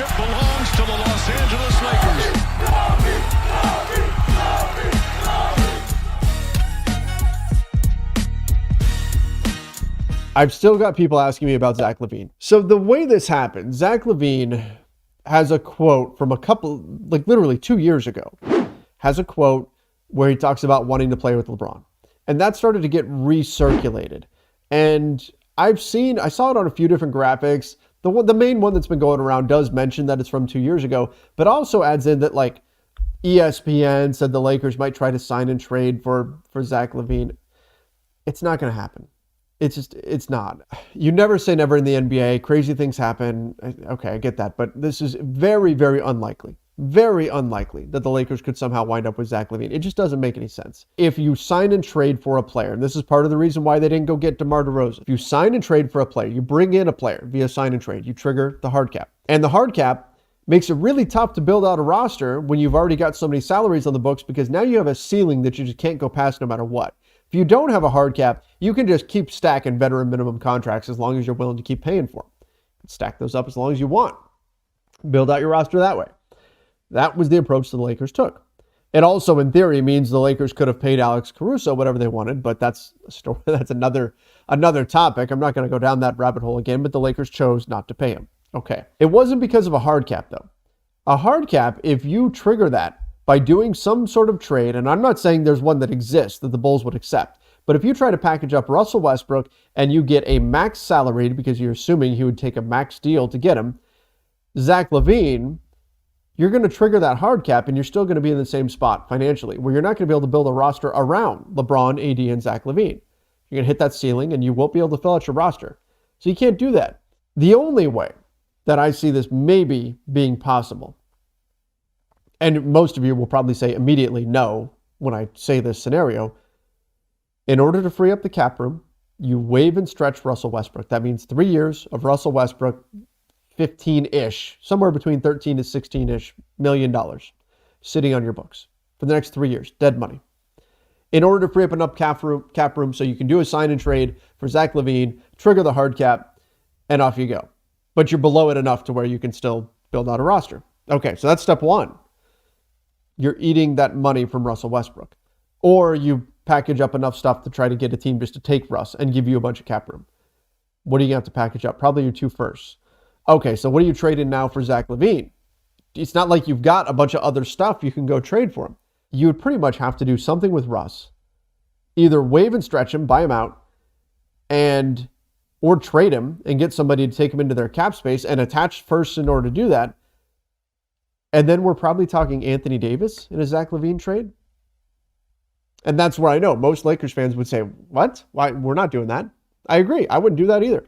championship belongs to the Los Angeles Lakers. I've still got people asking me about Zach LaVine. So the way this happened, Zach LaVine has a quote from a couple, like literally 2 years ago, has a quote where he talks about wanting to play with LeBron. And that started to get recirculated. And I saw it on a few different graphics. The main one that's been going around does mention that it's from 2 years ago, but also adds in that like ESPN said the Lakers might try to sign and trade for Zach LaVine. It's not going to happen. It's not. You never say never in the NBA. Crazy things happen. Okay, I get that. But this is very, very unlikely. Very unlikely that the Lakers could somehow wind up with Zach LaVine. It just doesn't make any sense. If you sign and trade for a player, and this is part of the reason why they didn't go get DeMar DeRozan. If you sign and trade for a player, you bring in a player via sign and trade, you trigger the hard cap. And the hard cap makes it really tough to build out a roster when you've already got so many salaries on the books, because now you have a ceiling that you just can't go past no matter what. If you don't have a hard cap, you can just keep stacking veteran minimum contracts as long as you're willing to keep paying for them. Stack those up as long as you want. Build out your roster that way. That was the approach the Lakers took. It also, in theory, means the Lakers could have paid Alex Caruso whatever they wanted, but that's a story. That's another topic. I'm not going to go down that rabbit hole again, but the Lakers chose not to pay him. Okay. It wasn't because of a hard cap, though. A hard cap, if you trigger that by doing some sort of trade, and I'm not saying there's one that exists that the Bulls would accept, but if you try to package up Russell Westbrook and you get a max salary because you're assuming he would take a max deal to get him, Zach LaVine, you're going to trigger that hard cap and you're still going to be in the same spot financially where you're not going to be able to build a roster around LeBron, AD, and Zach LaVine. You're going to hit that ceiling and you won't be able to fill out your roster. So you can't do that. The only way that I see this maybe being possible, and most of you will probably say immediately no when I say this scenario, in order to free up the cap room, you waive and stretch Russell Westbrook. That means 3 years of Russell Westbrook, 15-ish, somewhere between 13 to 16-ish $1 million sitting on your books for the next 3 years, dead money. In order to free up enough cap room so you can do a sign and trade for Zach LaVine, trigger the hard cap, and off you go. But you're below it enough to where you can still build out a roster. Okay, so that's step one. You're eating that money from Russell Westbrook. Or you package up enough stuff to try to get a team just to take Russ and give you a bunch of cap room. What are you going to have to package up? Probably your 2 firsts. Okay, so what are you trading now for Zach LaVine? It's not like you've got a bunch of other stuff you can go trade for him. You would pretty much have to do something with Russ. Either waive and stretch him, buy him out, or trade him and get somebody to take him into their cap space and attach first in order to do that. And then we're probably talking Anthony Davis in a Zach LaVine trade. And that's where I know most Lakers fans would say, what? Why? We're not doing that. I agree. I wouldn't do that either.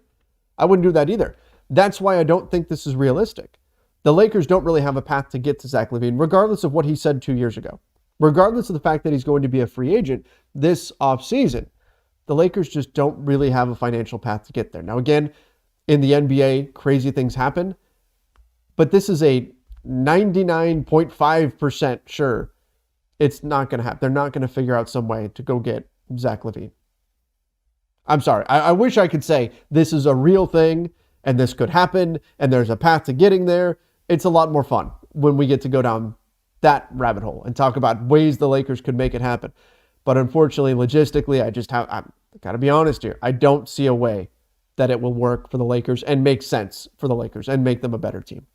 That's why I don't think this is realistic. The Lakers don't really have a path to get to Zach LaVine, regardless of what he said 2 years ago. Regardless of the fact that he's going to be a free agent this offseason, the Lakers just don't really have a financial path to get there. Now, again, in the NBA, crazy things happen, but this is a 99.5% sure it's not going to happen. They're not going to figure out some way to go get Zach LaVine. I'm sorry. I wish I could say this is a real thing and this could happen and there's a path to getting there. It's a lot more fun when we get to go down that rabbit hole and talk about ways the Lakers could make it happen. But unfortunately, logistically, I've got to be honest here. I don't see a way that it will work for the Lakers and make sense for the Lakers and make them a better team.